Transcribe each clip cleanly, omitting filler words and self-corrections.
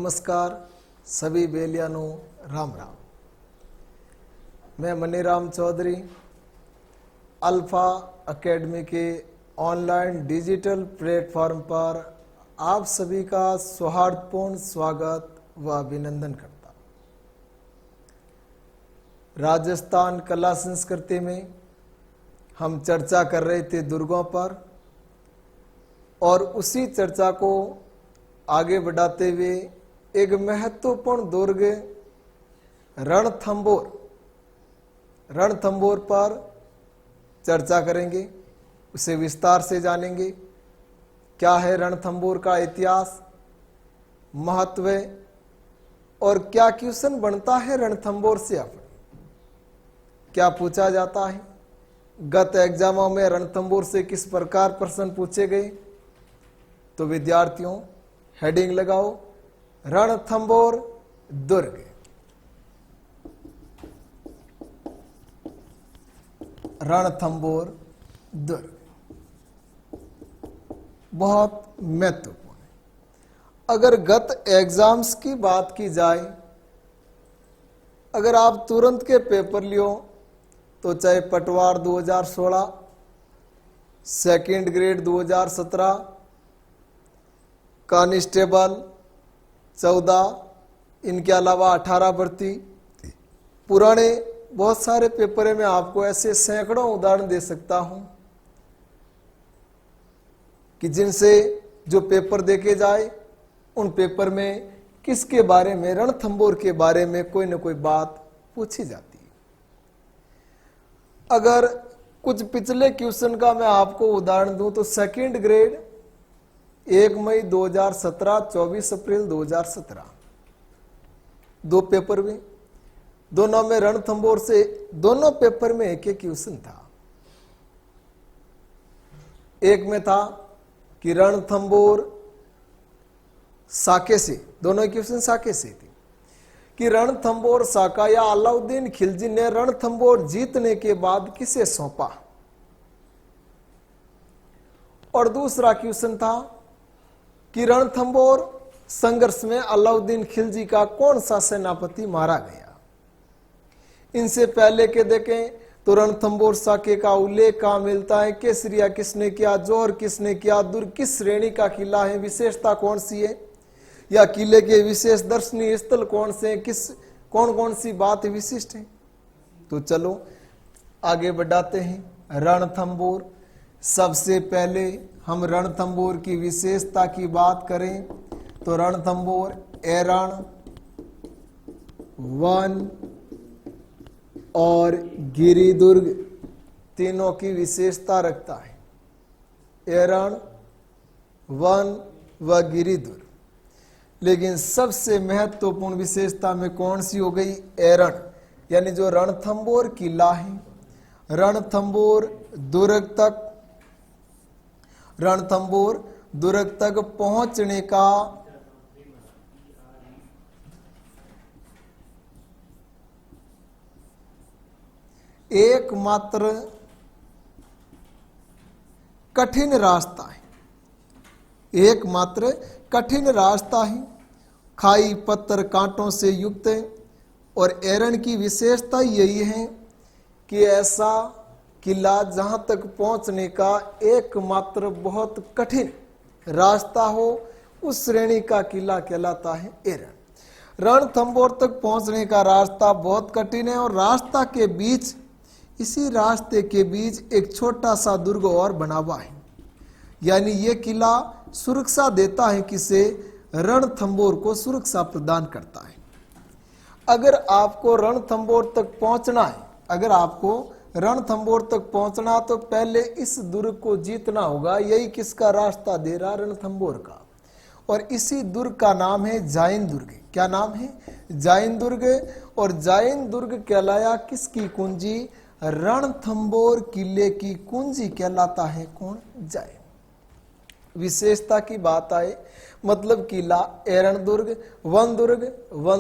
नमस्कार सभी बेलियानों, राम राम। मैं मनीराम चौधरी अल्फा एकेडमी के ऑनलाइन डिजिटल प्लेटफॉर्म पर आप सभी का सौहार्दपूर्ण स्वागत व अभिनंदन करता। राजस्थान कला संस्कृति में हम चर्चा कर रहे थे दुर्गों पर, और उसी चर्चा को आगे बढ़ाते हुए एक महत्वपूर्ण दुर्ग रणथंभौर पर चर्चा करेंगे, उसे विस्तार से जानेंगे। क्या है रणथंभौर का इतिहास, महत्व और क्या क्वेश्चन बनता है रणथंभौर से, क्या पूछा जाता है। गत एग्जामों में रणथंभौर से किस प्रकार प्रश्न पूछे गए, तो विद्यार्थियों हेडिंग लगाओ, रणथंभौर दुर्ग। रणथंभौर दुर्ग बहुत महत्वपूर्ण है। अगर गत एग्जाम्स की बात की जाए, अगर आप तुरंत के पेपर लियो तो चाहे पटवार 2016, सेकंड ग्रेड 2017, कांस्टेबल 14, इनके अलावा 18 भर्ती, पुराने बहुत सारे पेपर में आपको ऐसे सैकड़ों उदाहरण दे सकता हूं कि जिनसे जो पेपर देके जाए उन पेपर में किसके बारे में, रणथंभौर के बारे में कोई न कोई बात पूछी जाती है। अगर कुछ पिछले क्वेश्चन का मैं आपको उदाहरण दूं तो सेकंड ग्रेड 1 मई 2017, 24 अप्रैल 2017, दो पेपर में, दोनों में रणथंभौर से, दोनों पेपर में एक एक क्वेश्चन था। एक में था कि रणथंभौर साके से, दोनों क्वेश्चन साके से थे कि रणथंभौर साका या अलाउद्दीन खिलजी ने रणथंभौर जीतने के बाद किसे सौंपा। और दूसरा क्वेश्चन था कि रणथंभौर संघर्ष में अलाउद्दीन खिलजी का कौन सा सेनापति मारा गया। इनसे पहले के देखें तो रणथंभौर साके का उल्लेख कहां मिलता है, केसरिया किसने किया, जोहर किसने किया, दुर्ग किस श्रेणी का किला है, विशेषता कौन सी है, या किले के विशेष दर्शनीय स्थल कौन से हैं, किस कौन कौन सी बात विशिष्ट है। तो चलो आगे बढ़ाते हैं। रणथंभौर, सबसे पहले हम रणथंभौर की विशेषता की बात करें तो रणथंभौर एरण, वन और गिरिदुर्ग तीनों की विशेषता रखता है। एरण, वन व गिरिदुर्ग। लेकिन सबसे महत्वपूर्ण विशेषता में कौन सी हो गई, एरण, यानी जो रणथंभौर किला है, रणथंभौर दुर्ग तक पहुंचने का एकमात्र कठिन रास्ता है, एकमात्र कठिन रास्ता है, खाई पत्थर कांटों से युक्त है। और एरण की विशेषता यही है कि ऐसा किला जहां तक पहुंचने का एकमात्र बहुत कठिन रास्ता हो, उस श्रेणी का किला कहलाता है एरण। रणथंभौर तक पहुंचने का रास्ता बहुत कठिन है और रास्ता के बीच, इसी रास्ते के बीच एक छोटा सा दुर्ग और बना हुआ है, यानी ये किला सुरक्षा देता है, किसे, रणथंभौर को सुरक्षा प्रदान करता है। अगर आपको रणथंभौर तक पहुंचना है, अगर आपको रणथंभौर तक पहुंचना तो पहले इस दुर्ग को जीतना होगा। यही किसका रास्ता दे रहा, रणथंभौर का। और इसी दुर्ग का नाम है जाइन दुर्ग। क्या नाम है, जाइन दुर्ग। और जाइन दुर्ग कहलाया किसकी कुंजी, रणथंभौर किले की कुंजी कहलाता है कौन, जाइन। विशेषता की बात आए, मतलब किला एरण दुर्ग, वन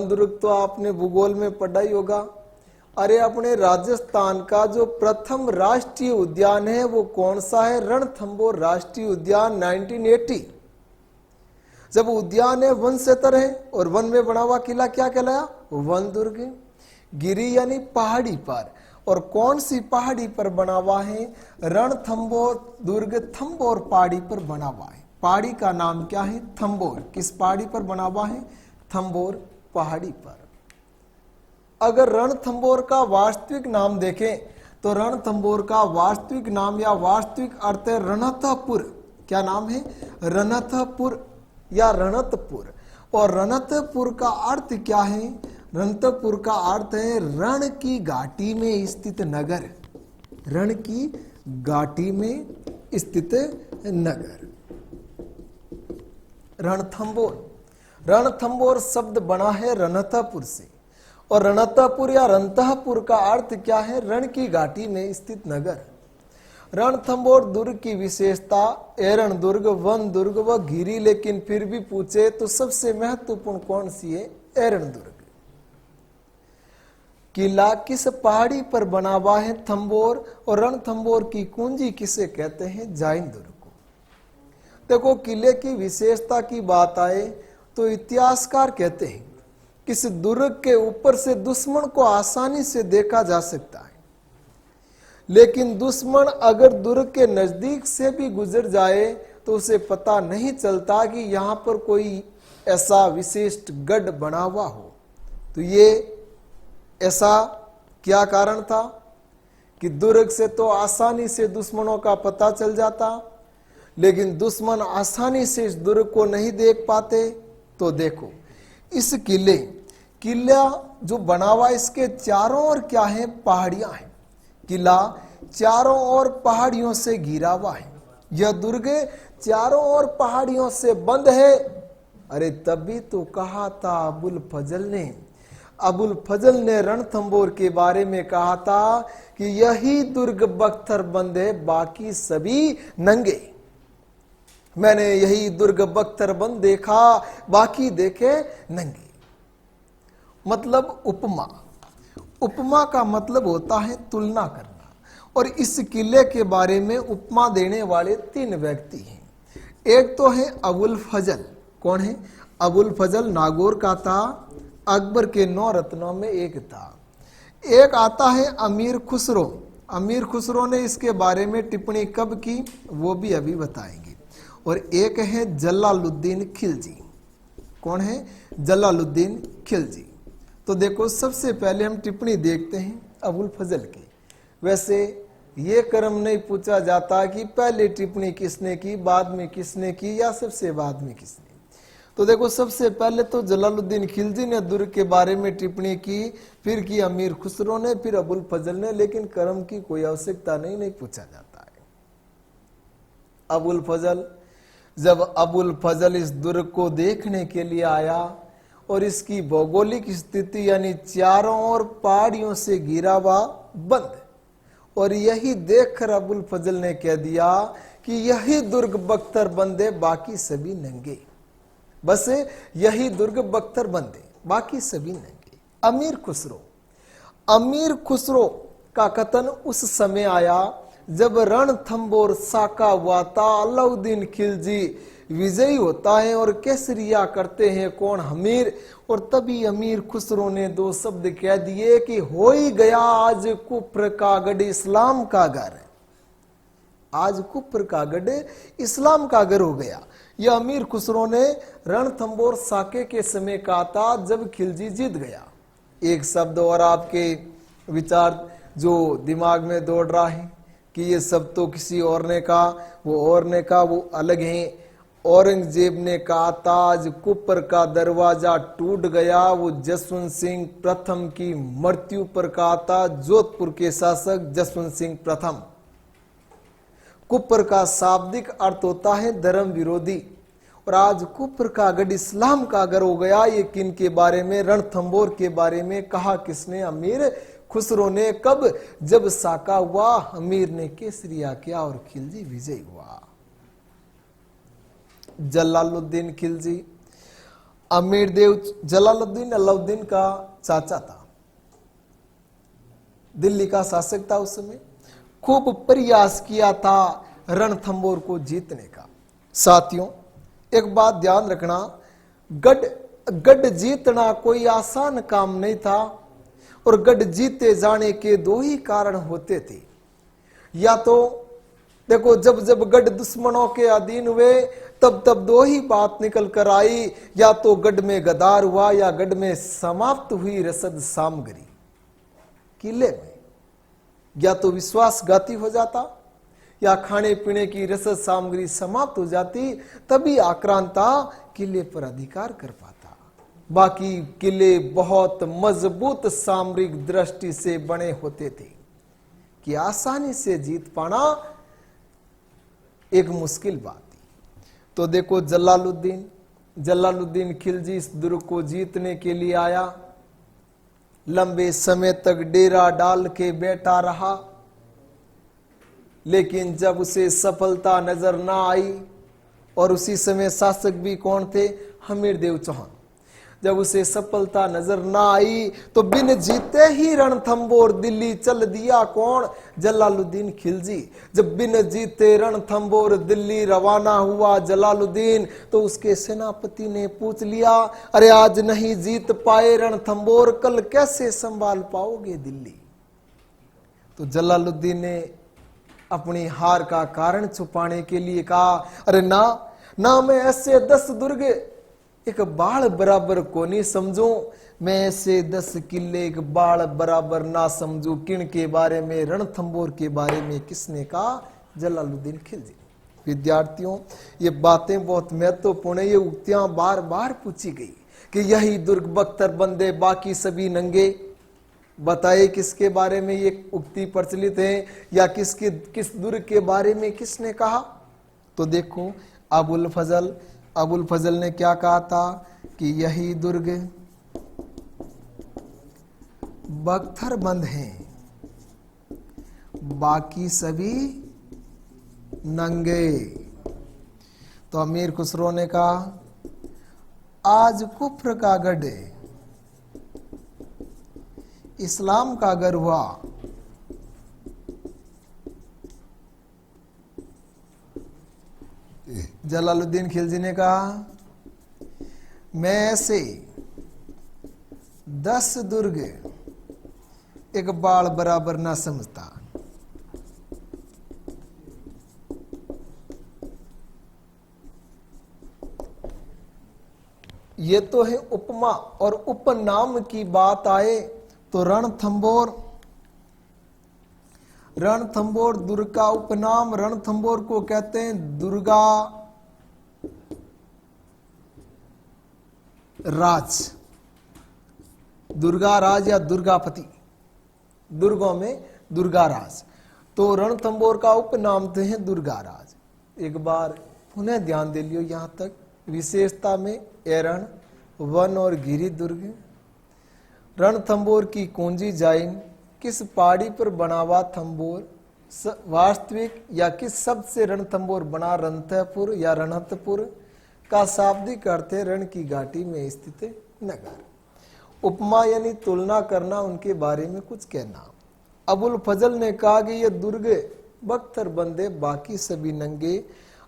दुर्ग तो आपने भूगोल में पढ़ा ही होगा। अरे अपने राजस्थान का जो प्रथम राष्ट्रीय उद्यान है वो कौन सा है, रणथंभौर राष्ट्रीय उद्यान 1980। जब उद्यान है वन से तर है और वन में बना हुआ किला क्या कहलाया? वन दुर्ग। गिरी यानी पहाड़ी पर, और कौन सी पहाड़ी पर बना हुआ है? रणथंबोर दुर्ग थंबोर पहाड़ी पर बना हुआ है। पहाड़ी का नाम क्या है? थंबोर। किस पहाड़ी पर बना हुआ है? थंबोर पहाड़ी पर। अगर रणथंबोर का वास्तविक नाम देखें तो रणथंबोर का वास्तविक नाम या वास्तविक अर्थ है रणथपुर। क्या नाम है? रणथपुर या रणतपुर। और रणतपुर का अर्थ क्या है? रणतपुर का अर्थ है रण की घाटी में स्थित नगर। रण की घाटी में स्थित नगर रणथंबोर। रणथंबोर शब्द बना है रणथपुर से, और रणथपुर या रणतपुर का अर्थ क्या है? रण की घाटी में स्थित नगर। रणथंबोर दुर्ग की विशेषता एरण दुर्ग, वन दुर्ग व गिरी, लेकिन फिर भी पूछे तो सबसे महत्वपूर्ण कौन सी है? एरण दुर्ग। किला किस पहाड़ी पर बना हुआ है? थंबोर। और रणथंबोर की कुंजी किसे कहते हैं? जाइन दुर्ग को। देखो, किले की विशेषता की बात आए तो इतिहासकार कहते हैं कि इस दुर्ग के ऊपर से दुश्मन को आसानी से देखा जा सकता है, लेकिन दुश्मन अगर दुर्ग के नजदीक से भी गुजर जाए तो उसे पता नहीं चलता कि यहां पर कोई ऐसा विशिष्ट गढ़ बना हुआ हो। तो ये ऐसा क्या कारण था कि दुर्ग से तो आसानी से दुश्मनों का पता चल जाता, लेकिन दुश्मन आसानी से इस दुर्ग को नहीं देख पाते। तो देखो, इस किला जो बना हुआ इसके चारों ओर क्या है? पहाड़ियां हैं। किला चारों ओर पहाड़ियों से घिरा हुआ है। यह दुर्ग चारों ओर पहाड़ियों से बंद है। अरे तभी तो कहा था अबुल फजल ने रणथंबोर के बारे में कहा था कि यही दुर्ग बख्तर बंद है, बाकी सभी नंगे। मैंने यही दुर्ग बख्तर बंद देखा, बाकी देखे नंगे। मतलब उपमा। उपमा का मतलब होता है तुलना करना। और इस किले के बारे में उपमा देने वाले 3 व्यक्ति हैं। एक तो है अबुल फजल। कौन है? अबुल फजल नागौर का था, अकबर के 9 रत्नों में एक था। एक आता है अमीर खुसरो। अमीर खुसरो ने इसके बारे में टिप्पणी कब की वो भी अभी बताएंगे। और एक है जलालुद्दीन खिलजी। कौन है? जलालुद्दीन खिलजी। तो देखो, सबसे पहले हम टिप्पणी देखते हैं अबुल फजल की। वैसे ये क्रम नहीं पूछा जाता कि पहले टिप्पणी किसने की, बाद में किसने की, या सबसे बाद में किसने। तो देखो, सबसे पहले तो जलालुद्दीन खिलजी ने दुर्ग के बारे में टिप्पणी की, फिर की अमीर खुसरो ने, फिर अबुल फजल ने, लेकिन क्रम की कोई आवश्यकता नहीं पूछा जाता है। जब अबुल फजल इस दुर्ग को देखने के लिए आया और इसकी भौगोलिक स्थिति यानी चारों ओर पहाड़ियों से घिरा हुआ बंद, और यही देखकर अबुल फजल ने कह दिया कि यही दुर्ग बख्तर बंद है, बाकी सभी नंगे। बस यही दुर्ग बख्तर बंद है, बाकी सभी नंगे। अमीर खुसरो का कथन उस समय आया जब रणथंबोर साका हुआ था। अलाउद्दीन खिलजी विजयी होता है और केसरिया करते हैं कौन? हमीर। और तभी अमीर खुसरो ने 2 शब्द कह दिए कि हो ही गया आज कुफ्र का गढ़ इस्लाम का घर। आज कुफ्र का गढ़ इस्लाम का घर हो गया। यह अमीर खुसरो ने रणथंबोर साके के समय कहा था जब खिलजी जीत गया। एक शब्द और आपके विचार जो दिमाग में दौड़ रहा है कि ये सब तो किसी और ने कहा, वो अलग है। औरंगजेब ने कहा था आज कुपर का दरवाजा टूट गया, वो जसवंत सिंह प्रथम की मृत्यु पर कहा था, जोधपुर के शासक जसवंत सिंह प्रथम। कुपर का शाब्दिक अर्थ होता है धर्म विरोधी, और आज कुपर का गढ़ इस्लाम का घर हो गया। ये किन के बारे में? रणथंबोर के बारे में कहा किसने? अमीर खुसरो ने। कब? जब साका हुआ, अमीर ने केसरिया किया और खिलजी विजय हुआ। जलालुद्दीन खिलजी, अमीर देव जलालुद्दीन अलाउद्दीन का चाचा था, दिल्ली का शासक था उस समय। खूब प्रयास किया था रणथंबोर को जीतने का। साथियों, एक बात ध्यान रखना, गढ़ जीतना कोई आसान काम नहीं था, और गढ़ जीते जाने के दो ही कारण होते थे। या तो देखो, जब जब गढ़ दुश्मनों के अधीन हुए तब तब दो ही बात निकल कर आई, या तो गढ़ में गदार हुआ या गढ़ में समाप्त हुई रसद सामग्री किले में, या तो विश्वासघाती हो जाता या खाने पीने की रसद सामग्री समाप्त हो जाती, तभी आक्रांता किले पर अधिकार कर पाता। बाकी किले बहुत मजबूत सामरिक दृष्टि से बने होते थे कि आसानी से जीत पाना एक मुश्किल बात थी। तो देखो, जलालुद्दीन खिलजी इस दुर्ग को जीतने के लिए आया, लंबे समय तक डेरा डाल के बैठा रहा, लेकिन जब उसे सफलता नजर ना आई, और उसी समय शासक भी कौन थे, हमीरदेव चौहान, जब उसे सफलता नजर ना आई तो बिन जीते ही रणथंबोर दिल्ली चल दिया। कौन? जलालुद्दीन खिलजी। जब बिन जीते रणथंबोर दिल्ली रवाना हुआ जलालुद्दीन, तो उसके सेनापति ने पूछ लिया, अरे आज नहीं जीत पाए रणथंबोर, कल कैसे संभाल पाओगे दिल्ली? तो जलालुद्दीन ने अपनी हार का कारण छुपाने के लिए कहा, अरे ना मैं ऐसे 10 दुर्ग एक बाल बराबर को नहीं समझू, मैं ऐसे 10 किले एक बाल बराबर ना समझू। किन के बारे में? रणथंबोर के बारे में। किसने कहा? जलालुद्दीन खिलजी। विद्यार्थियों, ये बातें बहुत महत्वपूर्ण है। ये उक्तियां बार बार पूछी गई कि यही दुर्ग बख्तर बंदे, बाकी सभी नंगे। बताइए किसके बारे में ये उक्ति प्रचलित है, या किस दुर्ग के बारे में किसने कहा? तो देखो, अबुल फजल ने क्या कहा था कि यही दुर्ग बख्तर बंद हैं, बाकी सभी नंगे। तो अमीर खुसरो ने कहा, आज कुफ्र का गढ़ इस्लाम का घर हुआ। जलालुद्दीन खिलजी ने कहा, मैं ऐसे 10 दुर्ग एक बाल बराबर ना समझता। ये तो है उपमा, और उपनाम की बात आए तो रणथंबोर दुर्ग का उपनाम, रणथंबोर को कहते हैं दुर्गा राज या दुर्गापति, दुर्गों में दुर्गा राज। तो रणथंबोर का उपनाम तो है दुर्गा राज। एक बार पुनः ध्यान दे लियो यहां तक। विशेषता में एरण, वन और गिरी दुर्ग। रणथंबोर की कुंजी जाइन, किस पहाड़ी पर बना हुआ थंबोर, वास्तविक या किस शब्द से रणथंबोर बना, रणथपुर या रणथपुर का शाब्दिक अर्थ है रण की घाटी में स्थित नगर। उपमा यानी तुलना करना, उनके बारे में कुछ कहना। अबुल फजल ने कहा कि यह दुर्ग बख्तर बंदे, बाकी सभी नंगे।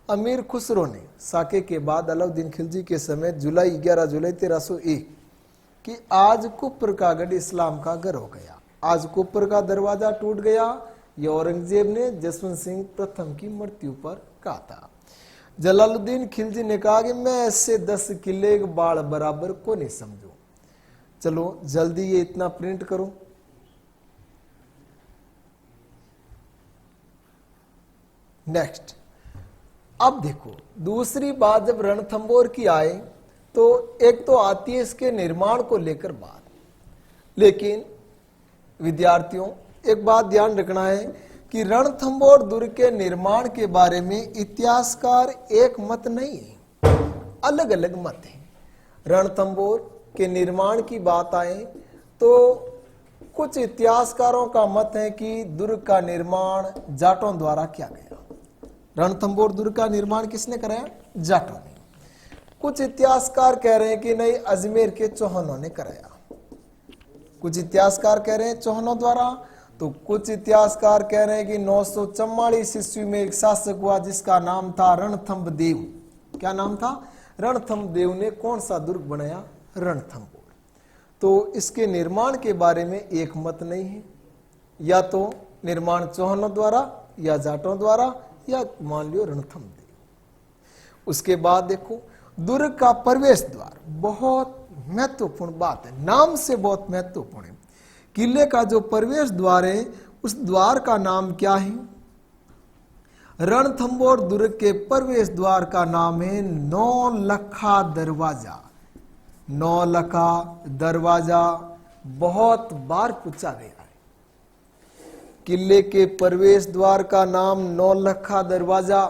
अमीर खुसरो ने साके के बाद अलाउद्दीन खिलजी के समय 11 जुलाई 1301 कि आज कुफ्र का गढ़ इस्लाम का घर हो गया, आज कुफ्र का दरवाजा टूट गया। यह औरंगजेब ने जसवंत सिंह प्रथम की मृत्यु पर कहा था। जलालुद्दीन खिलजी ने कहा कि मैं ऐसे 10 किले एक बाल बराबर को नहीं समझू। चलो जल्दी ये इतना प्रिंट करो। नेक्स्ट, अब देखो दूसरी बात, जब रणथंबोर की आए तो एक तो आती है इसके निर्माण को लेकर बात, लेकिन विद्यार्थियों एक बात ध्यान रखना है कि रणथंबोर दुर्ग के निर्माण के बारे में इतिहासकार एक मत नहीं है, अलग अलग मत है। रणथंबोर के निर्माण की बात आए तो कुछ इतिहासकारों का मत है कि दुर्ग का निर्माण जाटों द्वारा किया गया। रणथंबोर दुर्ग का निर्माण किसने कराया? जाटों ने। कुछ इतिहासकार कह रहे हैं कि नहीं, अजमेर के चौहानों ने कराया। कुछ इतिहासकार कह रहे हैं चौहानों द्वारा, तो कुछ इतिहासकार कह रहे हैं कि 944 ईस्वी में एक शासक हुआ जिसका नाम था रणथंभ देव। क्या नाम था? रणथंभदेव ने कौन सा दुर्ग बनाया? रणथंभौर। तो इसके निर्माण के बारे में एक मत नहीं है, या तो निर्माण चौहानों द्वारा या जाटों द्वारा या मान लियो रणथंभदेव। उसके बाद देखो दुर्ग का प्रवेश द्वार बहुत महत्वपूर्ण बात है, नाम से बहुत महत्वपूर्ण है। किले का जो प्रवेश द्वार है उस द्वार का नाम क्या है? रणथंभौर दुर्ग के प्रवेश द्वार का नाम है नौलखा दरवाजा। नौलखा दरवाजा बहुत बार पूछा गया है। किले के प्रवेश द्वार का नाम नौलखा दरवाजा।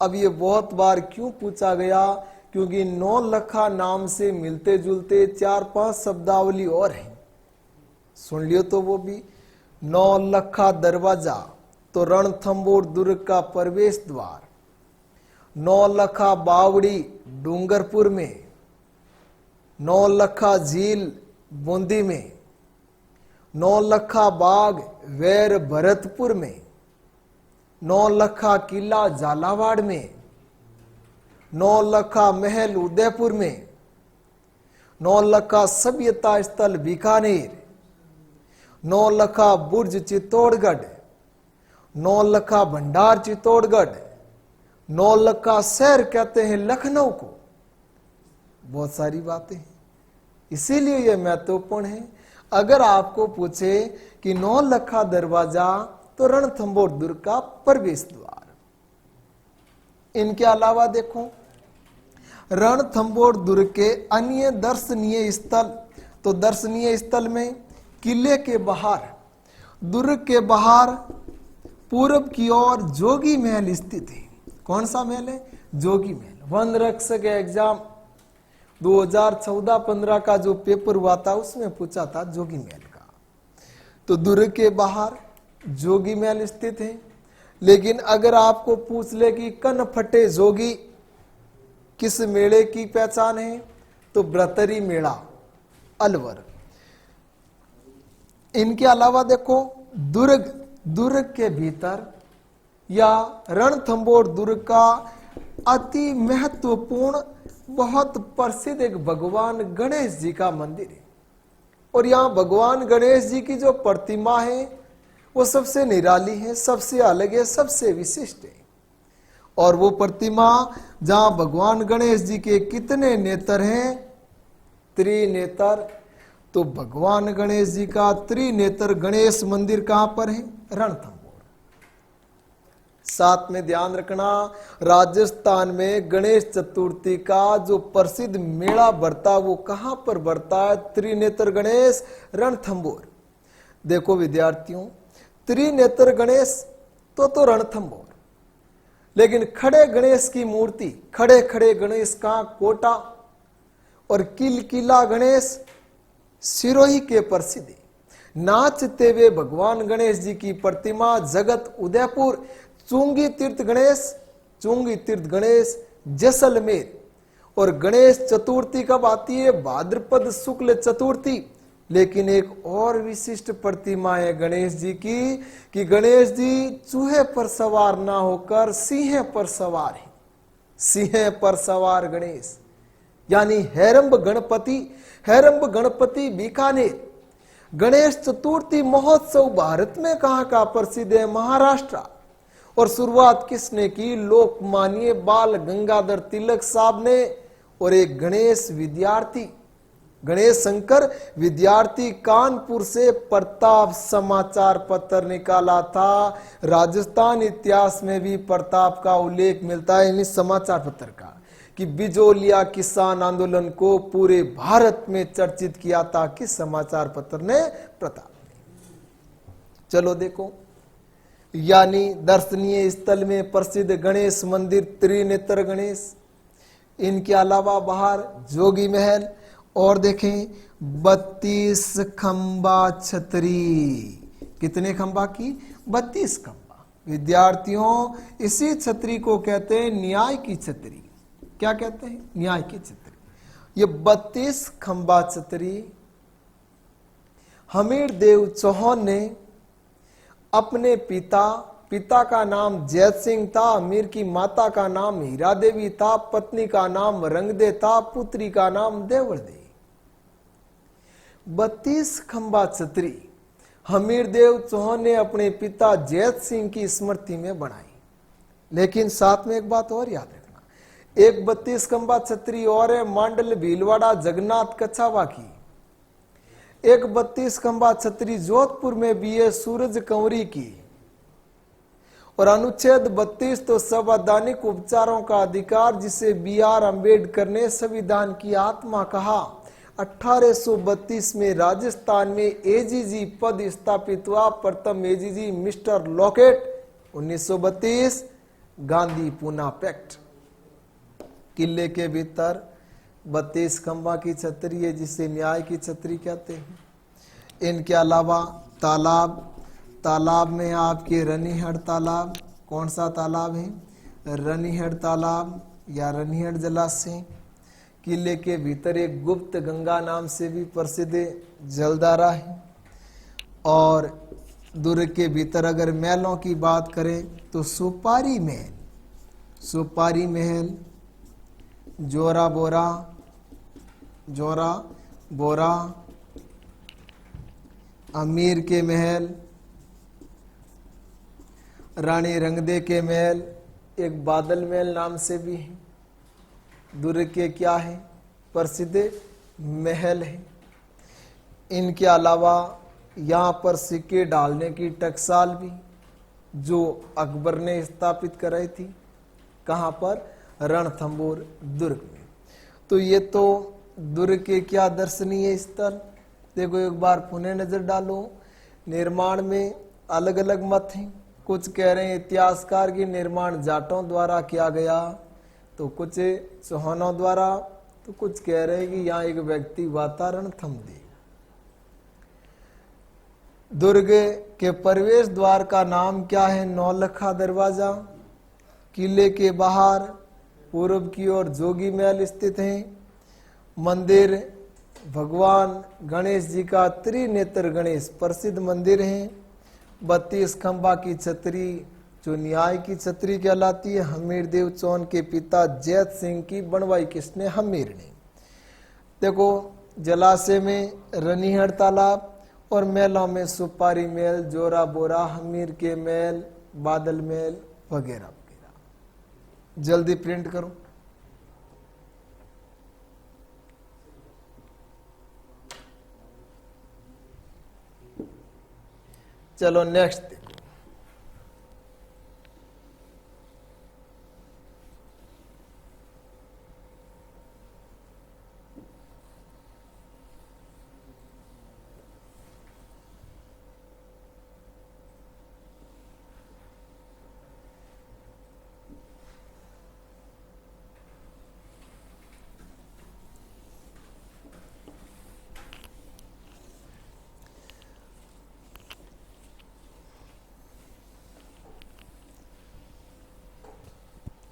अब ये बहुत बार क्यों पूछा गया? क्योंकि नौलखा नाम से मिलते जुलते 4-5 शब्दावली और हैं, सुन लियो तो वो भी। नौलखा दरवाजा तो रणथंभौर दुर्ग का प्रवेश द्वार। नौलखा बावड़ी डूंगरपुर में, नौलखा झील बूंदी में, नौलखा बाग वैर भरतपुर में, नौलखा किला झालावाड़ में, नौलखा महल उदयपुर में, नौलखा सभ्यता स्थल बीकानेर, नौलखा बुर्ज चित्तौड़गढ़, नौलखा भंडार चित्तौड़गढ़, नौलखा शहर कहते हैं लखनऊ को। बहुत सारी बातें हैं, इसीलिए यह महत्वपूर्ण है। अगर आपको पूछे कि नौलखा दरवाजा तो रणथंभौर दुर्ग का प्रवेश द्वार। इनके अलावा देखो रणथंभौर दुर्ग के अन्य दर्शनीय स्थल, तो दर्शनीय स्थल में किले के बाहर, दुर्ग के बाहर पूर्व की ओर जोगी महल स्थित है। कौन सा महल है? जोगी महल। वन रक्षक एग्जाम 2014-15 का जो पेपर हुआ था उसमें पूछा था जोगी महल का। तो दुर्ग के बाहर जोगी महल स्थित है। लेकिन अगर आपको पूछ ले कि कनफटे जोगी किस मेले की पहचान है, तो ब्रतरी मेला अलवर। इनके अलावा देखो दुर्ग के भीतर या रणथंभौर दुर्ग का अति महत्वपूर्ण बहुत प्रसिद्ध एक भगवान गणेश जी का मंदिर है। और यहाँ भगवान गणेश जी की जो प्रतिमा है वो सबसे निराली है, सबसे अलग है, सबसे विशिष्ट है। और वो प्रतिमा जहां भगवान गणेश जी के कितने नेत्र हैं? त्रिनेत्र। तो भगवान गणेश जी का त्रिनेत्र गणेश मंदिर कहां पर है? रणथंभौर। साथ में ध्यान रखना, राजस्थान में गणेश चतुर्थी का जो प्रसिद्ध मेला बढ़ता वो कहां पर बढ़ता है? त्रिनेत्र गणेश रणथंभौर। देखो विद्यार्थियों, त्रिनेत्र गणेश तो रणथंभौर, लेकिन खड़े गणेश की मूर्ति, खड़े खड़े गणेश का कोटा और किलकिला गणेश सिरोही के प्रसिद्ध है। नाचते हुए भगवान गणेश जी की प्रतिमा जगत उदयपुर। चुंगी तीर्थ गणेश जैसलमेर। और गणेश चतुर्थी कब आती है? भाद्रपद शुक्ल चतुर्थी। लेकिन एक और विशिष्ट प्रतिमा है गणेश जी की कि गणेश जी चूहे पर सवार ना होकर सिंह पर सवार है। सिंह पर सवार गणेश यानी हेरंब गणपति बीकानेर। गणेश चतुर्थी महोत्सव भारत में कहां का प्रसिद्ध है? महाराष्ट्र। और शुरुआत किसने की? लोकमान्य बाल गंगाधर तिलक साहब ने। और एक गणेश शंकर विद्यार्थी कानपुर से प्रताप समाचार पत्र निकाला था। राजस्थान इतिहास में भी प्रताप का उल्लेख मिलता है इस समाचार पत्र का कि बिजोलिया किसान आंदोलन को पूरे भारत में चर्चित किया था किस समाचार पत्र ने? प्रताप ने। चलो देखो, यानी दर्शनीय स्थल में प्रसिद्ध गणेश मंदिर त्रिनेत्र गणेश। इनके अलावा बाहर जोगी महल। और देखें 32 खंबा छतरी। कितने खंबा की? 32 खंबा। विद्यार्थियों, इसी छतरी को कहते हैं न्याय की छतरी। क्या कहते हैं? न्याय की छतरी। ये 32 खंबा छतरी हमीर देव चौहान ने अपने पिता पिता का नाम जैत सिंह था, अमीर की माता का नाम हीरा देवी था, पत्नी का नाम रंगदे था, पुत्री का नाम देवर देवी। 32 खंबा छतरी हमीरदेव चौहान ने अपने पिता जैत सिंह की स्मृति में बनाई। लेकिन साथ में एक बात और याद रखना, एक 32 खंबा छतरी और है मांडल भीलवाड़ा जगन्नाथ कछावा की। एक 32 खंबा छतरी जोधपुर में भी है सूरज कंवरी की। और अनुच्छेद 32 तो संवैधानिक उपचारों का अधिकार, जिसे BR अम्बेडकर ने संविधान की आत्मा कहा। 1832 में राजस्थान में AGG पद स्थापित हुआ। प्रथम AGG mister Locket. 1932 Gandhi Poona pact. किले के भीतर 32 खंबा की छतरी है, जिसे न्याय की छतरी कहते हैं। इनके अलावा तालाब में आपके रनीहड़ तालाब, कौन सा तालाब है? रनीहड़ तालाब या रनीहड़ जलाशय। किले के भीतर एक गुप्त गंगा नाम से भी प्रसिद्ध जलधारा है। और दुर्ग के भीतर अगर महलों की बात करें तो सुपारी महल, जोरा बोरा, अमीर के महल, रानी रंगदे के महल, एक बादल महल नाम से भी है। दुर्ग के क्या है? प्रसिद्ध महल है। इनके अलावा यहाँ पर सिक्के डालने की टकसाल भी, जो अकबर ने स्थापित कराई थी। कहाँ पर? रणथंभौर दुर्ग में। तो ये तो दुर्ग के क्या दर्शनीय स्थल। देखो एक बार पुनः नजर डालो। निर्माण में अलग अलग मत हैं। कुछ कह रहे हैं इतिहासकार की निर्माण जाटों द्वारा किया गया, तो कुछ चौहानों द्वारा, तो कुछ कह रहे हैं कि यहाँ एक व्यक्ति वातावरण थम दे। दुर्ग के प्रवेश द्वार का नाम क्या है? नौलखा दरवाजा। किले के बाहर पूर्व की ओर जोगी महल स्थित है। मंदिर भगवान गणेश जी का त्रिनेत्र गणेश प्रसिद्ध मंदिर है। 32 खंबा की छतरी जो न्याय की छतरी कहलाती है, हमीरदेव चौहान के पिता जैत सिंह की बनवाई किसने? हमीर ने। देखो जलाशय में रनीहड़ तालाब और महलों में सुपारी महल, जोरा बोरा, हमीर के महल, बादल महल वगैरह वगैरह। जल्दी प्रिंट करो। चलो नेक्स्ट देखो।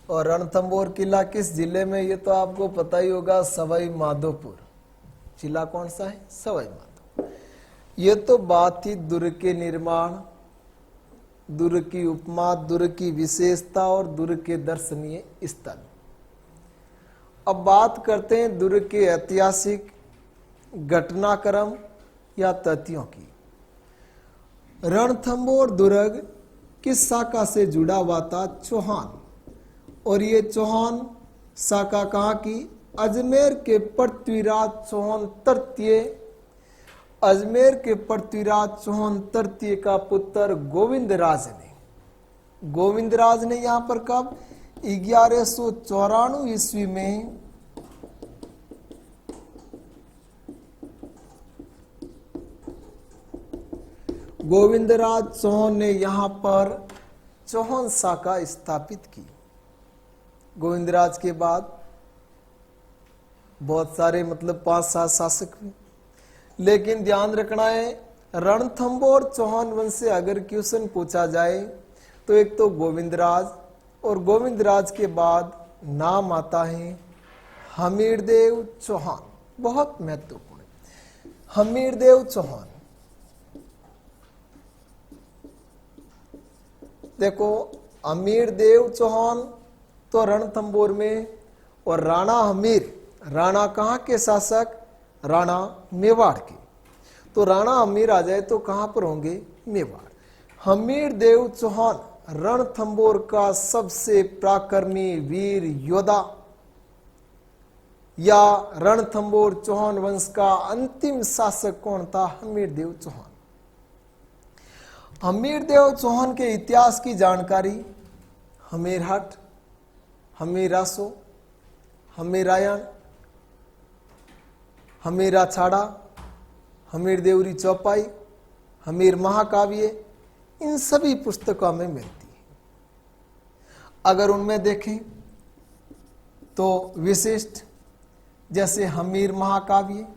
और रणथंभौर किला किस जिले में? ये तो आपको पता ही होगा, सवाई माधोपुर। जिला कौन सा है? सवाई माधोपुर। ये तो बात थी दुर्ग के निर्माण, दुर्ग की उपमा, दुर्ग की विशेषता और दुर्ग के दर्शनीय स्थल। अब बात करते हैं दुर्ग के ऐतिहासिक घटनाक्रम या तथ्यों की। रणथंभौर दुर्ग किस शाखा से जुड़ा हुआ था? चौहान। और ये चौहान शाखा कहाँ की? अजमेर के पृथ्वीराज चौहान तृतीय। अजमेर के पृथ्वीराज चौहान तृतीय का पुत्र गोविंदराज ने। गोविंदराज ने यहाँ पर कब? 1194 ईस्वी में गोविंदराज चौहान ने यहाँ पर चौहान शाखा स्थापित की। गोविंदराज के बाद बहुत सारे 5-7 शासक हुए, लेकिन ध्यान रखना है रणथंभौर चौहान वंश से अगर क्वेश्चन पूछा जाए तो एक तो गोविंदराज, और गोविंदराज के बाद नाम आता है हमीरदेव चौहान। बहुत महत्वपूर्ण है हमीरदेव चौहान। देखो अमीर देव चौहान तो रणथंभौर में, और राणा हमीर, राणा कहाँ के शासक? राणा मेवाड़ के। तो राणा हमीर आ जाए तो कहां पर होंगे? मेवाड़। हमीर देव चौहान रणथंभौर का सबसे पराक्रमी वीर योद्धा, या रणथंभौर चौहान वंश का अंतिम शासक कौन था? हमीर देव चौहान। हमीर देव चौहान के इतिहास की जानकारी हमीरहट, हमीरासो, हमीरायण, हमीराछाड़ा, हमीर देवरी चौपाई, हमीर महाकाव्य, इन सभी पुस्तकों में मिलती है। अगर उनमें देखें तो विशिष्ट जैसे हमीर महाकाव्य,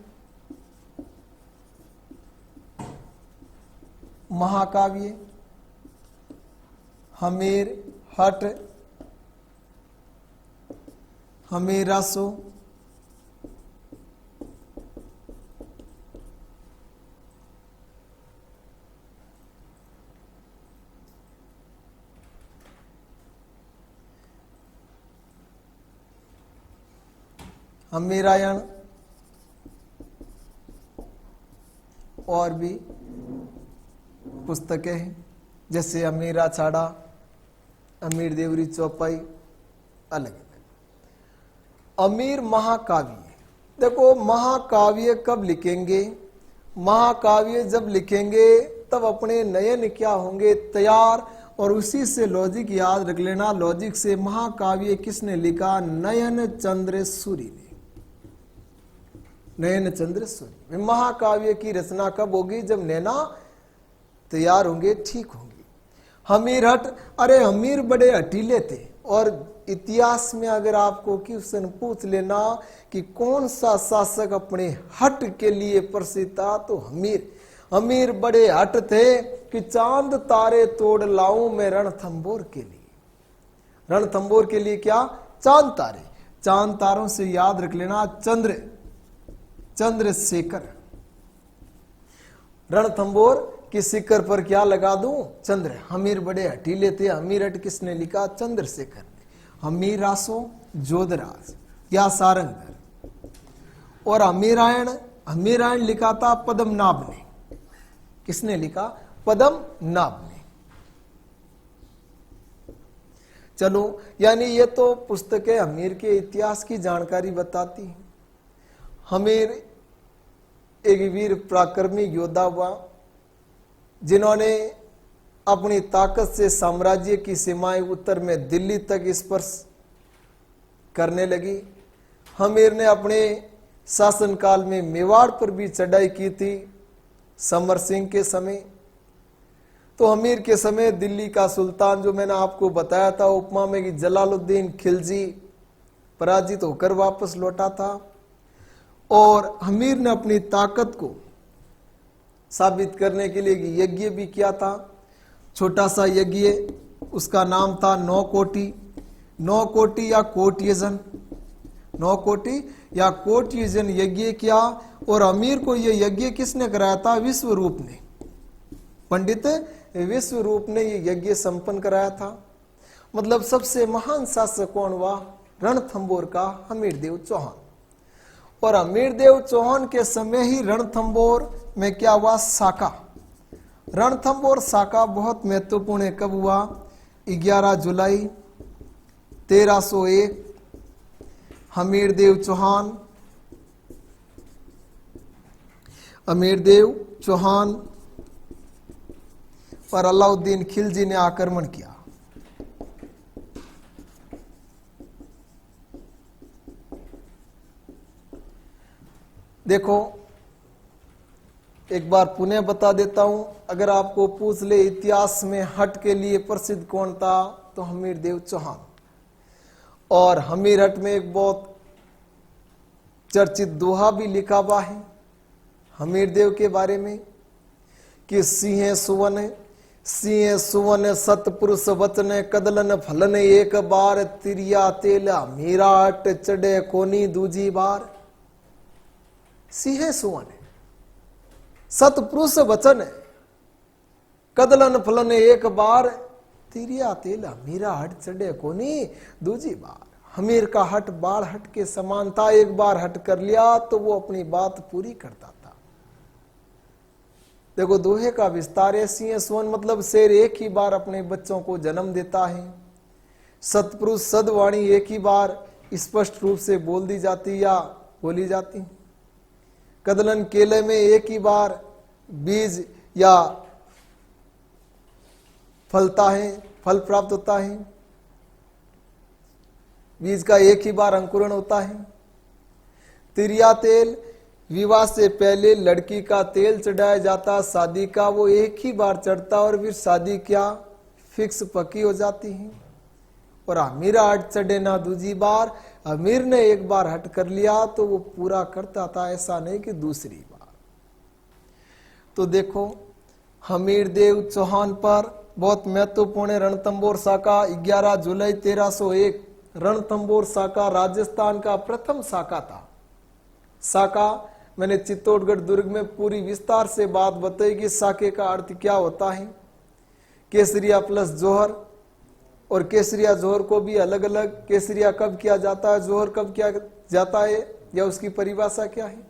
हमीर हट, हमीरासो, हमीरायण, और भी पुस्तकें हैं जैसे हमीराछाड़ा, हमीर देवरी चौपाई, अलग अलग। अमीर महाकाव्य, देखो महाकाव्य कब लिखेंगे? महाकाव्य जब लिखेंगे तब अपने नयन क्या होंगे? तैयार। और उसी से लॉजिक याद रख लेना, लॉजिक से महाकाव्य किसने लिखा? नयन चंद्र सूरी ने। नयन चंद्र सूरी। महाकाव्य की रचना कब होगी? जब नैना तैयार होंगे, ठीक होंगे। हमीरहट, अरे हमीर बड़े हटीले थे, और इतिहास में अगर आपको क्वेश्चन पूछ लेना कि कौन सा शासक अपने हट के लिए प्रसिद्ध था, तो हमीर बड़े हट थे कि चांद तारे तोड़ लाऊं मैं रणथंभौर के लिए। रणथंभौर के लिए क्या? चांद तारे। चांद तारों से याद रख लेना चंद्रशेखर। रणथंभौर की शिखर पर क्या लगा दूं? चंद्र। हमीर बड़े हटीले थे, हमीरहट किसने लिखा? चंद्रशेखर ने। हमीरासो जोधराज या सारंगधर। और हमीरायण लिखा था पद्मनाभ ने। किसने लिखा? पद्मनाभ ने। चलो, यानी ये तो पुस्तकें हमीर के इतिहास की जानकारी बताती हैं। हमीर एक वीर पराक्रमी योद्धा हुआ जिन्होंने अपनी ताकत से साम्राज्य की सीमाएं उत्तर में दिल्ली तक स्पर्श करने लगी। हमीर ने अपने शासनकाल में मेवाड़ पर भी चढ़ाई की थी, समर सिंह के समय। तो हमीर के समय दिल्ली का सुल्तान, जो मैंने आपको बताया था उपमा में कि जलालुद्दीन खिलजी, पराजित होकर वापस लौटा था। और हमीर ने अपनी ताकत को साबित करने के लिए यज्ञ भी किया था। छोटा सा यज्ञ, उसका नाम था 9 कोटि। 9 कोटि या कोटयजन, 9 कोटि या कोटयजन यज्ञ किया। और अमीर को यह यज्ञ किसने कराया था? विश्वरूप ने। पंडित विश्वरूप ने यह यज्ञ संपन्न कराया था। मतलब सबसे महान शासक कौन हुआ? रणथंभौर का हमीर देव चौहान। और हमीर देव चौहान के समय ही रणथंभौर में क्या हुआ? साका। रणथंभौर साका बहुत महत्वपूर्ण है। कब हुआ? 11 जुलाई 1301। हमीर देव चौहान पर अलाउद्दीन खिलजी ने आक्रमण किया। देखो, एक बार पुनः बता देता हूं, अगर आपको पूछ ले इतिहास में हट के लिए प्रसिद्ध कौन था, तो हमीर देव चौहान। और हमीरहट में एक बहुत चर्चित दोहा भी लिखा हुआ है हमीर देव के बारे में कि सिंह सुवन सतपुरुष वचन कदलन फलन एक बार तिरिया तेल हमीरहट चढ़े कोनी दूजी बार। सिंह सुवन सतपुरुष वचन कदलन फलन एक बार तिरिया तेल हमीरा हट चढ़े कोनी दूजी बार। हमीर का हट बाढ़ हट के समान था, एक बार हट कर लिया तो वो अपनी बात पूरी करता था। देखो दोहे का विस्तार ऐसी है, सोन मतलब शेर एक ही बार अपने बच्चों को जन्म देता है। सतपुरुष सदवाणी एक ही बार स्पष्ट रूप से बोल दी जाती या बोली जाती। कदलन केले में एक ही बार बीज या फलता है, फल प्राप्त होता है। बीज का एक ही बार अंकुरण होता है। तिरिया तेल विवाह से पहले लड़की का तेल चढ़ाया जाता, शादी का वो एक ही बार चढ़ता और फिर शादी क्या फिक्स पक्की हो जाती है। और अमीरा हट चढ़े ना दूसरी बार, अमीर ने एक बार हट कर लिया तो वो पूरा करता था, ऐसा नहीं कि दूसरी बार। तो देखो हमीर देव चौहान पर बहुत महत्वपूर्ण रणथंभौर शाखा 11 जुलाई 1301। रणथंभौर शाखा राजस्थान का प्रथम शाखा था। शाखा मैंने चित्तौड़गढ़ दुर्ग में पूरी विस्तार से बात बताई कि शाखे का अर्थ क्या होता है। केसरिया प्लस जोहर, और केसरिया जोहर को भी अलग अलग, केसरिया कब किया जाता है, जोहर कब किया जाता है, या उसकी परिभाषा क्या है।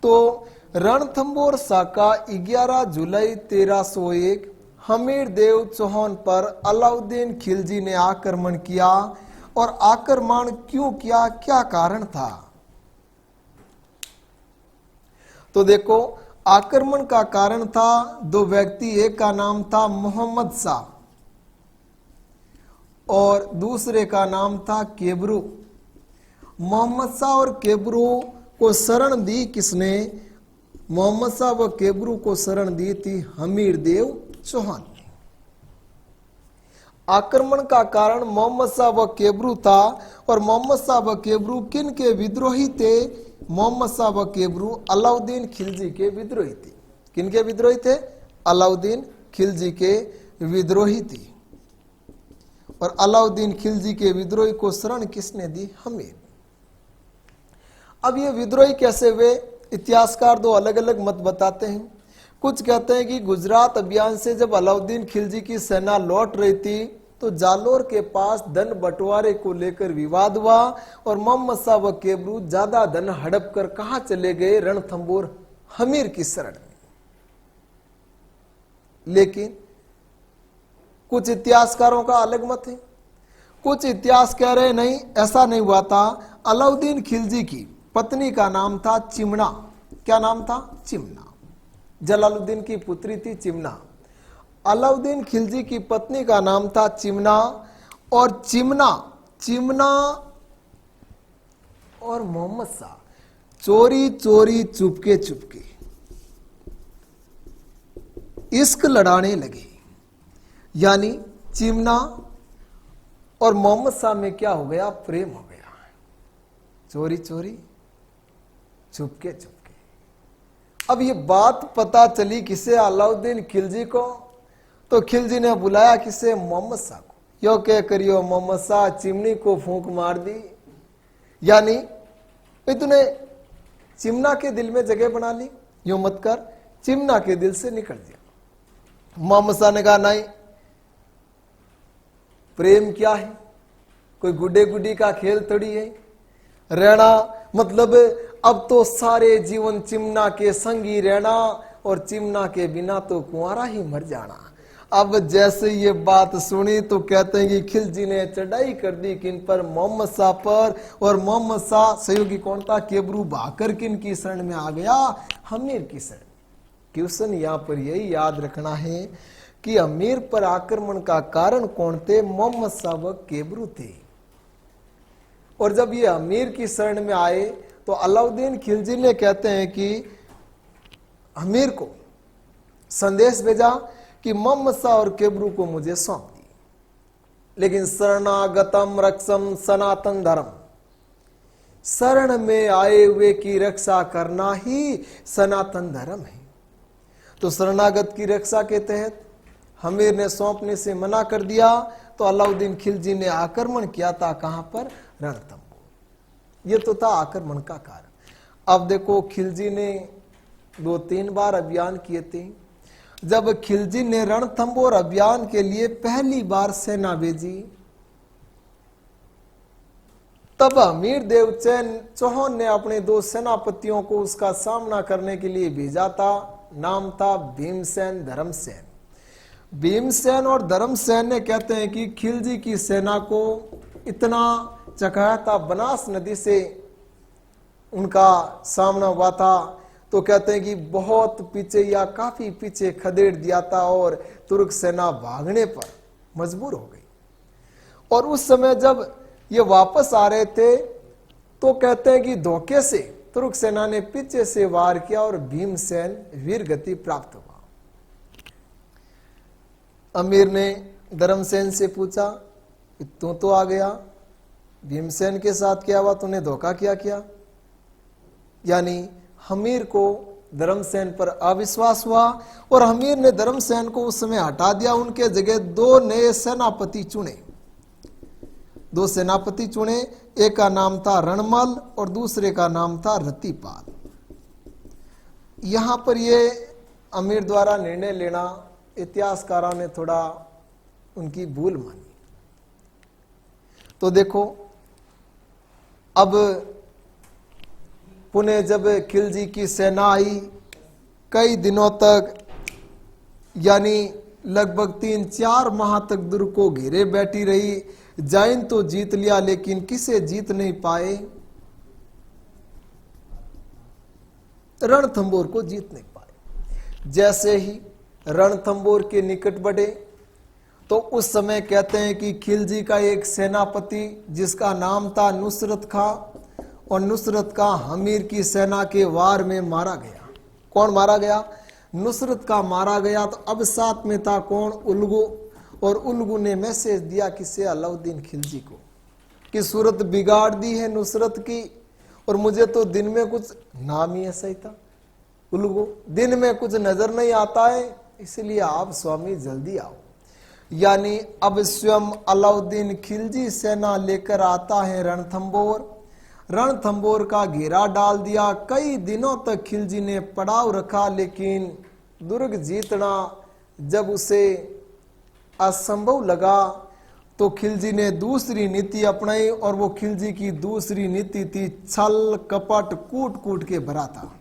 तो रणथंभौर शाखा 11 जुलाई 1301 हमीर देव चौहान पर अलाउद्दीन खिलजी ने आक्रमण किया। और आक्रमण क्यों किया, क्या कारण था। तो देखो आक्रमण का कारण था दो व्यक्ति, एक का नाम था मोहम्मद शाह और दूसरे का नाम था केबरू। मोहम्मद शाह और केबरू को शरण दी किसने, मोहम्मद शाह व केबरू को शरण दी थी हमीर देव चौहान ने। आक्रमण का कारण मोहम्मद शाह व केबरू था। और मोहम्मद शाह व केबरू किन के विद्रोही थे, मोहम्मद शाह व केबरू अलाउद्दीन खिलजी के विद्रोही थे। किन के विद्रोही थे, अलाउद्दीन खिलजी के विद्रोही थे। और अलाउद्दीन खिलजी के विद्रोही को शरण किसने दी, हमीर। अब ये विद्रोही कैसे हुए, इतिहासकार दो अलग अलग मत बताते हैं। कुछ कहते हैं कि गुजरात अभियान से जब अलाउद्दीन खिलजी की सेना लौट रही थी तो जालोर के पास धन बंटवारे को लेकर विवाद हुआ और मोहम्मद शाह व केबरू ज्यादा धन हड़प कर कहां चले गए, रणथंभौर हमीर की शरण में। लेकिन कुछ इतिहासकारों का अलग मत है। कुछ इतिहास कह रहे नहीं, ऐसा नहीं हुआ था। अलाउद्दीन खिलजी की पत्नी का नाम था चिमना। क्या नाम था, चिमना। जलालुद्दीन की पुत्री थी चिमना। अलाउद्दीन खिलजी की पत्नी का नाम था चिमना। और चिमना और मोहम्मद शाह चोरी चोरी चुपके चुपके इश्क लड़ाने लगे। यानी चिमना और मोहम्मद शाह में क्या हो गया, प्रेम हो गया। चोरी चोरी चुपके चुपके। अब ये बात पता चली किसे, अलाउद्दीन खिलजी को। तो खिलजी ने बुलाया किसे, मोहम्मद शाह को। यो क्या करियो, मोहम्मद शाह चिमनी को फूंक मार दी। यानी तूने चिमना के दिल में जगह बना ली, यो मत कर, चिमना के दिल से निकल दिया। मोहम्मद शाह ने कहा नहीं, प्रेम क्या है, कोई गुड्डे गुड्डी का खेल थोड़ी है। रहना मतलब अब तो सारे जीवन चिमना के संग ही रहना और चिमना के बिना तो कुंवारा ही मर जाना। अब जैसे ये बात सुनी तो कहते हैं कि खिलजी ने चढ़ाई कर दी किन पर, मोहम्मद शाह पर। और मोहम्मद शाह सहयोगी कौन था, केबरू भाकर किन की शरण में आ गया, हमीर की शरण। क्वेश्चन यहाँ पर यही याद रखना है कि हमीर पर आक्रमण का कारण कौन थे, मोहम्मद शाह व केबरू थे। और जब ये हमीर की शरण में आए तो अलाउद्दीन खिलजी ने कहते हैं कि हमीर को संदेश भेजा कि मोहम्मद शाह और केबरू को मुझे सौंप दी, लेकिन शरणागतम रक्षम सनातन धर्म, शरण में आए हुए की रक्षा करना ही सनातन धर्म है। तो शरणागत की रक्षा के तहत हमीर ने सौंपने से मना कर दिया। तो अलाउद्दीन खिलजी ने आक्रमण किया था, कहां पर, रणथंभौर। ये तो था आक्रमण का कारण। अब देखो खिलजी ने 2-3 बार अभियान किए थे। जब खिलजी ने रणथंबोर अभियान के लिए पहली बार सेना भेजी, तब हमीरदेव चौहान ने अपने 2 सेनापतियों को उसका सामना करने के लिए भेजा था। नाम था भीमसेन, धर्मसेन। भीमसेन और धर्मसेन ने कहते हैं कि खिलजी की सेना को इतना चकाया था, बनास नदी से उनका सामना हुआ था, तो कहते हैं कि बहुत पीछे या काफी पीछे खदेड़ दिया था और तुर्क सेना भागने पर मजबूर हो गई। और उस समय जब ये वापस आ रहे थे तो कहते हैं कि धोखे से तुर्क सेना ने पीछे से वार किया और भीमसेन वीर गति प्राप्त हुआ। अमीर ने धर्मसेन से पूछा, तू तो आ गया, भीमसेन के साथ क्या हुआ, तूने धोखा क्या किया? यानी हमीर को धर्मसेन पर अविश्वास हुआ और हमीर ने धर्मसेन को उस समय हटा दिया। उनके जगह 2 नए सेनापति चुने, 2 सेनापति चुने। एक का नाम था रणमल और दूसरे का नाम था रतिपाल। यहां पर ये अमीर द्वारा निर्णय लेना इतिहासकारों ने थोड़ा उनकी भूल मानी। तो देखो, अब पुणे जब खिलजी की सेना आई, कई दिनों तक यानी लगभग 3-4 माह तक दुर्ग को घेरे बैठी रही। जैन तो जीत लिया लेकिन किसे जीत नहीं पाए, रणथंबोर को जीत नहीं पाए। जैसे ही रणथंबोर के निकट बढ़े तो उस समय कहते हैं कि खिलजी का एक सेनापति जिसका नाम था नुसरत खां, और नुसरत खां हमीर की सेना के वार में मारा गया। कौन मारा गया? नुसरत खां मारा गया। तो अब साथ में था कौन? उल्गू। और उल्गू ने मैसेज दिया किसे? अलाउद्दीन खिलजी को, कि सूरत बिगाड़ दी है नुसरत की, और मुझे तो दिन में कुछ, नाम ही ऐसा ही था उल्गू, दिन में कुछ नजर नहीं आता है, इसलिए आप स्वामी जल्दी आओ। यानी अब स्वयं अलाउद्दीन खिलजी सेना लेकर आता है रणथंबोर। रणथंबोर का घेरा डाल दिया। कई दिनों तक खिलजी ने पड़ाव रखा, लेकिन दुर्ग जीतना जब उसे असंभव लगा तो खिलजी ने दूसरी नीति अपनाई, और वो खिलजी की दूसरी नीति थी छल कपट, कूट कूट के भरा था।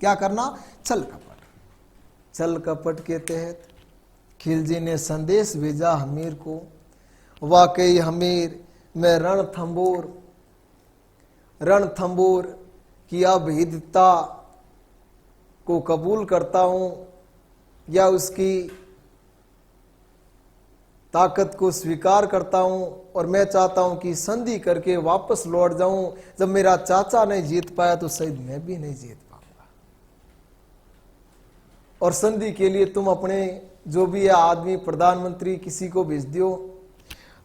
क्या करना? छल कपट। छल कपट के तहत खिलजी ने संदेश भेजा हमीर को, वाकई हमीर, मैं रणथंबोर की अभेद्यता को कबूल करता हूं, या उसकी ताकत को स्वीकार करता हूं, और मैं चाहता हूं कि संधि करके वापस लौट जाऊं। जब मेरा चाचा नहीं जीत पाया तो शायद मैं भी नहीं जीत पाऊंगा। और संधि के लिए तुम अपने जो भी है आदमी, प्रधानमंत्री, किसी को भेज दियो।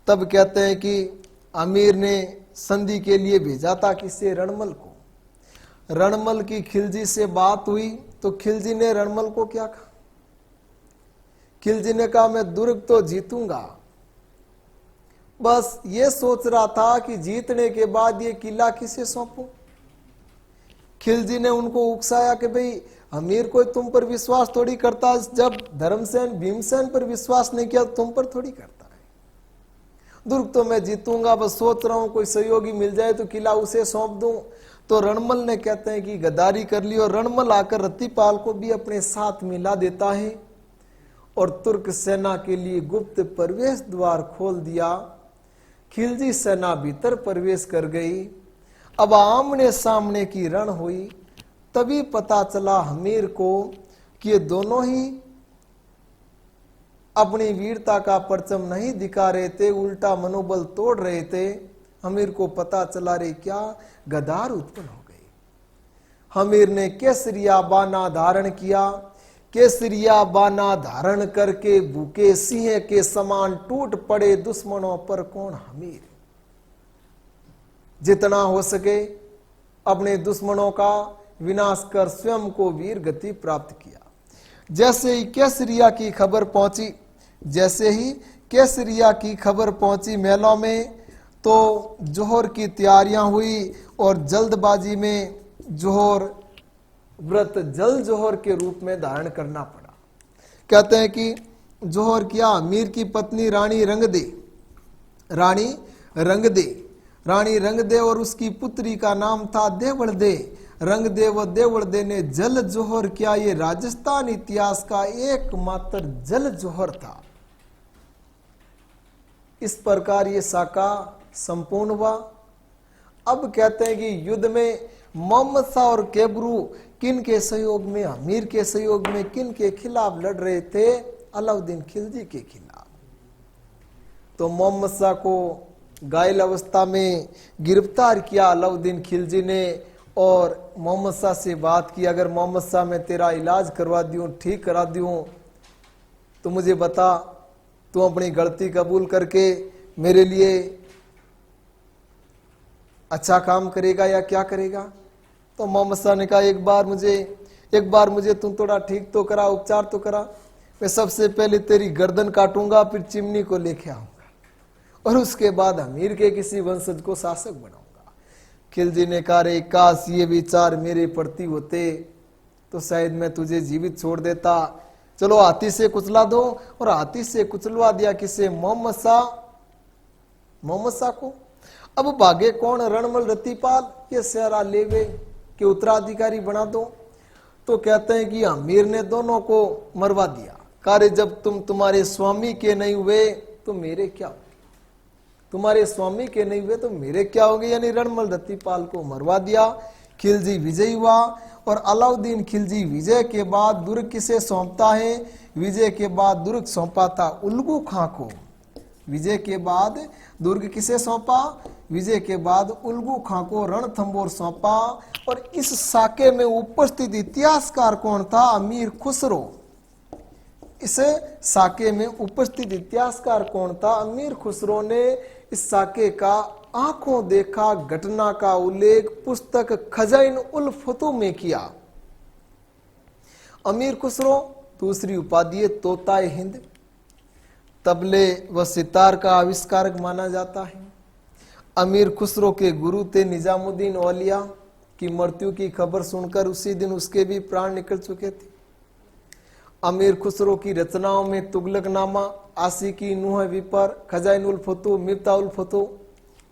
तब कहते हैं कि अमीर ने संधि के लिए भेजा था किसे? रणमल को। रणमल की खिलजी से बात हुई तो खिलजी ने रणमल को क्या कहा? खिलजी ने कहा, मैं दुर्ग तो जीतूंगा, बस ये सोच रहा था कि जीतने के बाद ये किला किसे सौंपूं। खिलजी ने उनको उकसाया कि भाई अमीर कोई तुम पर विश्वास थोड़ी करता, जब धर्मसेन भीमसेन पर विश्वास नहीं किया तुम पर थोड़ी करता है। दुर्ग तो मैं जीतूंगा, बस सोच रहा हूं कोई सहयोगी मिल जाए तो किला उसे सौंप दूं। तो रणमल ने कहते हैं कि गद्दारी कर ली, और रणमल आकर रतिपाल को भी अपने साथ मिला देता है और तुर्क सेना के लिए गुप्त प्रवेश द्वार खोल दिया। खिलजी सेना भीतर प्रवेश कर गई। अब आमने सामने की रण हुई। तभी पता चला हमीर को कि ये दोनों ही अपनी वीरता का परचम नहीं दिखा रहे थे, उल्टा मनोबल तोड़ रहे थे। हमीर को पता चला रे क्या गदार उत्पन्न हो गई। हमीर ने केसरिया बाना धारण किया। केसरिया बाना धारण करके भूखे सिंह के समान टूट पड़े दुश्मनों पर कौन? हमीर। जितना हो सके अपने दुश्मनों का विनाश कर स्वयं को वीर गति प्राप्त किया। जैसे ही केसरिया की खबर पहुंची महलों में, तो जोहर की तैयारियां हुई और जल्दबाजी में जोहर व्रत जल जोहर के रूप में धारण करना पड़ा। कहते हैं कि जोहर किया अमीर की पत्नी रानी रंगदे, रानी रंगदे और उसकी पुत्री का नाम था देवलदे। रंगदे व देवलदे ने जल जोहर किया। ये राजस्थान इतिहास का एकमात्र जल जोहर था। इस प्रकार ये साका संपूर्ण हुआ। अब कहते हैं कि युद्ध में मोहम्मद शाह और केबरू किन के सहयोग में, अमीर के सहयोग में किन के खिलाफ लड़ रहे थे? अलाउद्दीन खिलजी के खिलाफ। तो मोहम्मद शाह को घायल अवस्था में गिरफ्तार किया अलाउद्दीन खिलजी ने और मोहम्मद शाह से बात की, अगर मोहम्मद शाह मैं तेरा इलाज करवा दूं, ठीक करा दूं, तो मुझे बता, तू अपनी गलती कबूल करके मेरे लिए अच्छा काम करेगा या क्या करेगा? तो मोहम्मद शाह ने कहा एक बार मुझे तुम थोड़ा ठीक तो करा, उपचार तो करा। मैं सबसे पहले तेरी गर्दन काटूंगा, फिर चिमनी को लेके आऊंगा और उसके बाद अमीर के किसी वंशज को शासक बनाऊंगा। खिलजी ने कहा रे काश ये विचार मेरे प्रति होते तो शायद मैं तुझे जीवित छोड़ देता। चलो हाथी से कुचला दो। और हाथी से कुचलवा दिया किसे? मोहम्मद शाह को। अब भागे कौन? रणमल रतिपाल, ये सेरा लेवे के उत्तराधिकारी बना दो। तो कहते हैं कि अमीर ने दोनों को मरवा दिया। कार्य जब तुम तुम्हारे स्वामी के नहीं हुए तो मेरे क्या होंगे? तुम्हारे स्वामी के नहीं हुए तो मेरे क्या होंगे? यानी रणमल रतिपाल को मरवा दिया। खिलजी विजयी हुआ और अलाउद्दीन खिलजी विजय के बाद दुर्ग किसे सौंपता है? विजय के बाद दुर्ग सौंपा था उल्गू खां को। विजय के बाद दुर्ग किसे सौंपा? विजय के बाद उल्गू खां को रणथंबोर सौंपा। और इस साके में उपस्थित इतिहासकार कौन था? अमीर खुसरो। इस साके में उपस्थित इतिहासकार कौन था? अमीर खुसरो ने इस साके का आंखों देखा घटना का उल्लेख पुस्तक खजाइन उल फतू में किया। अमीर खुसरो दूसरी उपाधि तोताए हिंद, तबले व सितार का आविष्कारक माना जाता है। अमीर खुसरो के गुरु थे निजामुद्दीन औलिया की मृत्यु की खबर सुनकर उसी दिन उसके भी प्राण निकल चुके थे। अमीर खुसरो की रचनाओं में तुगलकनामा, आशिकी, नूह विपर, खजाइन उल फतू, मिफ्ता उल फतू,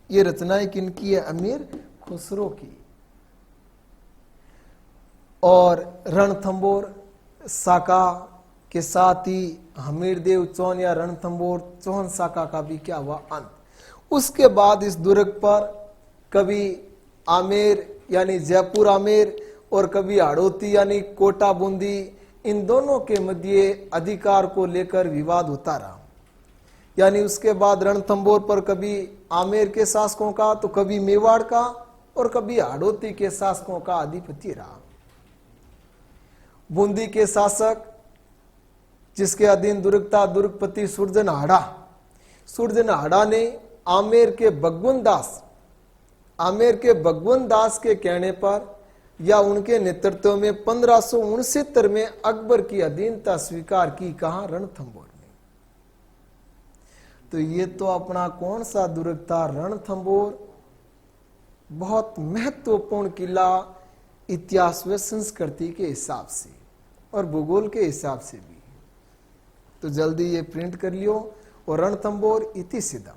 ये रचनाएं किनकी है? अमीर खुसरो की। और रणथंबोर साका के साथ ही हमीरदेव चौहान या रणथंबोर चौहान साका का भी क्या हुआ? अंत। उसके बाद इस दुर्ग पर कभी आमेर यानी जयपुर आमेर और कभी हाड़ौती यानी कोटा बूंदी, इन दोनों के मध्य अधिकार को लेकर विवाद होता रहा। यानी उसके बाद रणथंबोर पर कभी आमेर के शासकों का तो कभी मेवाड़ का और कभी हाड़ौती के शासकों का आधिपत्य रहा। बूंदी के शासक जिसके अधीन दुर्ग था दुर्गपति सुरजन हाड़ा ने आमेर के भगवंत दास के कहने पर या उनके नेतृत्व में 1569 में अकबर की अधीनता स्वीकार की। कहां? रणथंबोर में। तो ये तो अपना कौन सा दुर्ग था? रणथंबोर। बहुत महत्वपूर्ण किला इतिहास व संस्कृति के हिसाब से और भूगोल के हिसाब से भी। तो जल्दी ये प्रिंट कर लियो। और रणथंबोर इति सिद्धम।